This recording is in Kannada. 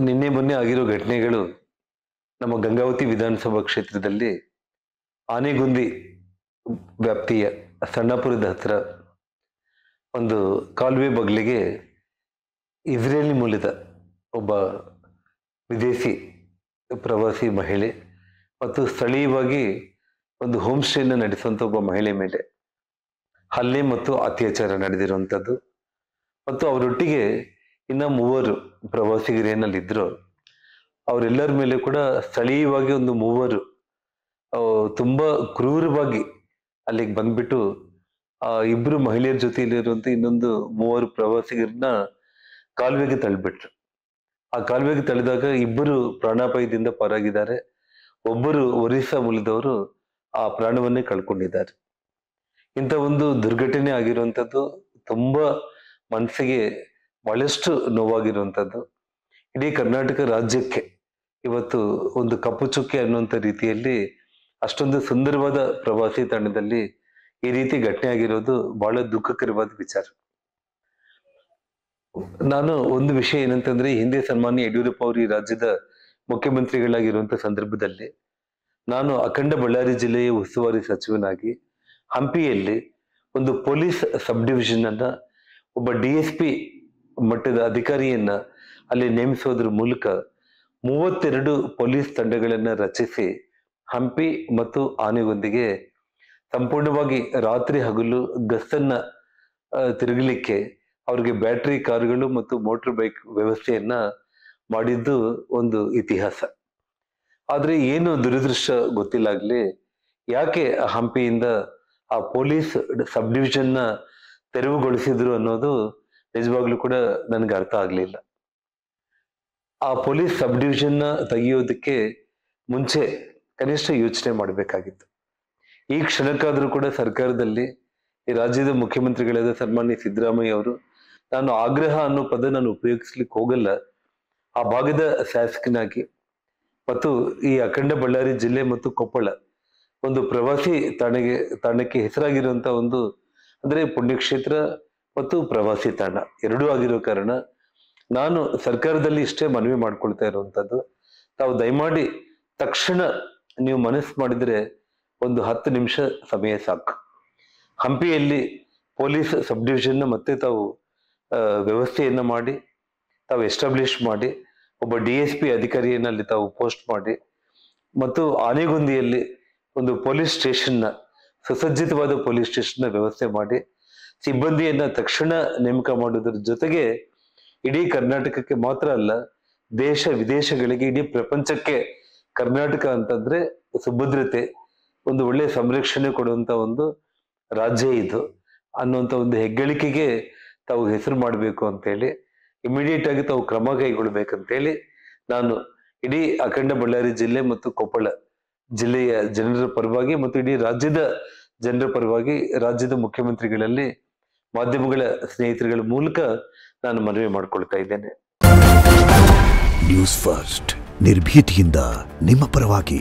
ನಿನ್ನೆ ಮೊನ್ನೆ ಆಗಿರೋ ಘಟನೆಗಳು ನಮ್ಮ ಗಂಗಾವತಿ ವಿಧಾನಸಭಾ ಕ್ಷೇತ್ರದಲ್ಲಿ ಆನೆಗುಂದಿ ವ್ಯಾಪ್ತಿಯ ಸಣ್ಣಪುರದ ಹತ್ರ ಒಂದು ಕಾಲುವೆ ಬಗಲಿಗೆ ಇಸ್ರೇಲಿ ಮೂಲದ ಒಬ್ಬ ವಿದೇಶಿ ಪ್ರವಾಸಿ ಮಹಿಳೆ ಮತ್ತು ಸ್ಥಳೀಯವಾಗಿ ಒಂದು ಹೋಮ್ ಸ್ಟೇನ ನಡೆಸುವಂಥ ಒಬ್ಬ ಮಹಿಳೆ ಮೇಲೆ ಹಲ್ಲೆ ಮತ್ತು ಅತ್ಯಾಚಾರ ನಡೆದಿರುವಂಥದ್ದು ಮತ್ತು ಅವರೊಟ್ಟಿಗೆ ಇನ್ನ ಮೂವರು ಪ್ರವಾಸಿಗರೇನಲ್ಲಿದ್ರು ಅವರೆಲ್ಲರ ಮೇಲೆ ಕೂಡ ಸ್ಥಳೀಯವಾಗಿ ಒಂದು ಮೂವರು ತುಂಬಾ ಕ್ರೂರವಾಗಿ ಅಲ್ಲಿಗೆ ಬಂದ್ಬಿಟ್ಟು ಆ ಇಬ್ರು ಮಹಿಳೆಯರ ಜೊತೆಯಲ್ಲಿರುವಂತ ಇನ್ನೊಂದು ಮೂವರು ಪ್ರವಾಸಿಗರನ್ನ ಕಾಲುವೆಗೆ ತಳ್ಳಿಬಿಟ್ರು. ಆ ಕಾಲುವೆಗೆ ತಳ್ಳಿದಾಗ ಇಬ್ಬರು ಪ್ರಾಣಾಪಾಯದಿಂದ ಪಾರಾಗಿದ್ದಾರೆ. ಒಬ್ಬರು ಒರಿಸ್ಸಾ ಮೂಲದವರು ಆ ಪ್ರಾಣವನ್ನೇ ಕಳ್ಕೊಂಡಿದ್ದಾರೆ. ಇಂಥ ಒಂದು ದುರ್ಘಟನೆ ಆಗಿರುವಂಥದ್ದು ತುಂಬಾ ಮನಸ್ಸಿಗೆ ಬಹಳಷ್ಟು ನೋವಾಗಿರುವಂಥದ್ದು. ಇಡೀ ಕರ್ನಾಟಕ ರಾಜ್ಯಕ್ಕೆ ಇವತ್ತು ಒಂದು ಕಪ್ಪು ಚುಕ್ಕೆ ಅನ್ನುವಂಥ ರೀತಿಯಲ್ಲಿ ಅಷ್ಟೊಂದು ಸುಂದರವಾದ ಪ್ರವಾಸಿ ತಾಣದಲ್ಲಿ ಈ ರೀತಿ ಘಟನೆ ಆಗಿರೋದು ಬಹಳ ದುಃಖಕರವಾದ ವಿಚಾರ. ನಾನು ಒಂದು ವಿಷಯ ಏನಂತಂದ್ರೆ, ಹಿಂದೆ ಸನ್ಮಾನ್ಯ ಯಡಿಯೂರಪ್ಪ ಅವರು ಈ ರಾಜ್ಯದ ಮುಖ್ಯಮಂತ್ರಿಗಳಾಗಿರುವಂತ ಸಂದರ್ಭದಲ್ಲಿ ನಾನು ಅಖಂಡ ಬಳ್ಳಾರಿ ಜಿಲ್ಲೆಯ ಉಸ್ತುವಾರಿ ಸಚಿವನಾಗಿ ಹಂಪಿಯಲ್ಲಿ ಒಂದು ಪೊಲೀಸ್ ಸಬ್ ಡಿವಿಷನ್ ಅನ್ನ ಒಬ್ಬ DSP ಮಟ್ಟದ ಅಧಿಕಾರಿಯನ್ನ ಅಲ್ಲಿ ನೇಮಿಸೋದ್ರ ಮೂಲಕ 32 ಪೊಲೀಸ್ ತಂಡಗಳನ್ನ ರಚಿಸಿ ಹಂಪಿ ಮತ್ತು ಆನೆಗುಂದಿಗೆ ಸಂಪೂರ್ಣವಾಗಿ ರಾತ್ರಿ ಹಗಲು ಗಸ್ತನ್ನ ತಿರುಗಲಿಕ್ಕೆ ಅವ್ರಿಗೆ ಬ್ಯಾಟರಿ ಕಾರುಗಳು ಮತ್ತು ಮೋಟರ್ ಬೈಕ್ ವ್ಯವಸ್ಥೆಯನ್ನ ಮಾಡಿದ್ದು ಒಂದು ಇತಿಹಾಸ. ಆದ್ರೆ ಏನು ದುರದೃಷ್ಟ ಗೊತ್ತಿಲ್ಲಾಗ್ಲಿ, ಯಾಕೆ ಹಂಪಿಯಿಂದ ಆ ಪೊಲೀಸ್ ಸಬ್ ಡಿವಿಷನ್ ನ ತೆರವುಗೊಳಿಸಿದ್ರು ಅನ್ನೋದು ನಿಜವಾಗ್ಲೂ ಕೂಡ ನನ್ಗೆ ಅರ್ಥ ಆಗ್ಲಿಲ್ಲ. ಆ ಪೊಲೀಸ್ ಸಬ್ ಡಿವಿಷನ್ ನ ತೆಗೆಯೋದಕ್ಕೆ ಮುಂಚೆ ಕನಿಷ್ಠ ಯೋಚನೆ ಮಾಡಬೇಕಾಗಿತ್ತು. ಈ ಕ್ಷಣಕ್ಕಾದ್ರೂ ಕೂಡ ಸರ್ಕಾರದಲ್ಲಿ ಈ ರಾಜ್ಯದ ಮುಖ್ಯಮಂತ್ರಿಗಳಾದ ಸನ್ಮಾನ್ಯ ಸಿದ್ದರಾಮಯ್ಯ ಅವರು, ನಾನು ಆಗ್ರಹ ಅನ್ನೋ ಪದ ನಾನು ಉಪಯೋಗಿಸ್ಲಿಕ್ಕೆ ಹೋಗಲ್ಲ, ಆ ಭಾಗದ ಶಾಸಕನಾಗಿ ಮತ್ತು ಈ ಅಖಂಡ ಬಳ್ಳಾರಿ ಜಿಲ್ಲೆ ಮತ್ತು ಕೊಪ್ಪಳ ಒಂದು ಪ್ರವಾಸಿ ತಾಣಕ್ಕೆ ಹೆಸರಾಗಿರುವಂತ ಒಂದು ಅಂದ್ರೆ ಪುಣ್ಯಕ್ಷೇತ್ರ ಮತ್ತು ಪ್ರವಾಸಿ ತಾಣ ಎರಡೂ ಆಗಿರೋ ಕಾರಣ ನಾನು ಸರ್ಕಾರದಲ್ಲಿ ಇಷ್ಟೇ ಮನವಿ ಮಾಡ್ಕೊಳ್ತಾ ಇರುವಂತದ್ದು, ತಾವು ದಯಮಾಡಿ ತಕ್ಷಣ ನೀವು ಮನಸ್ಸು ಮಾಡಿದ್ರೆ ಒಂದು 10 ನಿಮಿಷ ಸಮಯ ಸಾಕು. ಹಂಪಿಯಲ್ಲಿ ಪೊಲೀಸ್ ಸಬ್ ಡಿವಿಷನ್ ಮತ್ತೆ ತಾವು ವ್ಯವಸ್ಥೆಯನ್ನ ಮಾಡಿ, ತಾವು ಎಸ್ಟಾಬ್ಲಿಷ್ ಮಾಡಿ, ಒಬ್ಬ DSP ಅಧಿಕಾರಿಯನ್ನ ಅಲ್ಲಿ ತಾವು ಪೋಸ್ಟ್ ಮಾಡಿ, ಮತ್ತು ಆನೆಗುಂದಿಯಲ್ಲಿ ಒಂದು ಪೊಲೀಸ್ ಸ್ಟೇಷನ್ ಸುಸಜ್ಜಿತವಾದ ಪೊಲೀಸ್ ಸ್ಟೇಷನ್ ವ್ಯವಸ್ಥೆ ಮಾಡಿ ಸಿಬ್ಬಂದಿಯನ್ನ ತಕ್ಷಣ ನೇಮಕ ಮಾಡೋದ್ರ ಜೊತೆಗೆ ಇಡೀ ಕರ್ನಾಟಕಕ್ಕೆ ಮಾತ್ರ ಅಲ್ಲ, ದೇಶ ವಿದೇಶಗಳಿಗೆ, ಇಡೀ ಪ್ರಪಂಚಕ್ಕೆ ಕರ್ನಾಟಕ ಅಂತಂದ್ರೆ ಸುಭದ್ರತೆ, ಒಂದು ಒಳ್ಳೆ ಸಂರಕ್ಷಣೆ ಕೊಡುವಂತ ಒಂದು ರಾಜ್ಯ ಇದು ಅನ್ನುವಂತ ಒಂದು ಹೆಗ್ಗಳಿಕೆಗೆ ತಾವು ಹೆಸರು ಮಾಡಬೇಕು ಅಂತೇಳಿ ಇಮಿಡಿಯೇಟ್ ಆಗಿ ತಾವು ಕ್ರಮ ಕೈಗೊಳ್ಬೇಕಂತೇಳಿ ನಾನು ಇಡೀ ಅಖಂಡ ಬಳ್ಳಾರಿ ಜಿಲ್ಲೆ ಮತ್ತು ಕೊಪ್ಪಳ ಜಿಲ್ಲೆಯ ಜನರ ಪರವಾಗಿ ಮತ್ತು ಇಡೀ ರಾಜ್ಯದ ಜನರ ಪರವಾಗಿ ರಾಜ್ಯದ ಮುಖ್ಯಮಂತ್ರಿಗಳಲ್ಲಿ ಮಾಧ್ಯಮಗಳ ಸ್ನೇಹಿತರುಗಳ ಮೂಲಕ ನಾನು ಮನವಿ ಮಾಡ್ಕೊಳ್ತಾ ಇದ್ದೇನೆ. ನ್ಯೂಸ್ ಫಸ್ಟ್ ನಿರ್ಭೀತಿಯಿಂದ ನಿಮ್ಮ ಪರವಾಗಿ.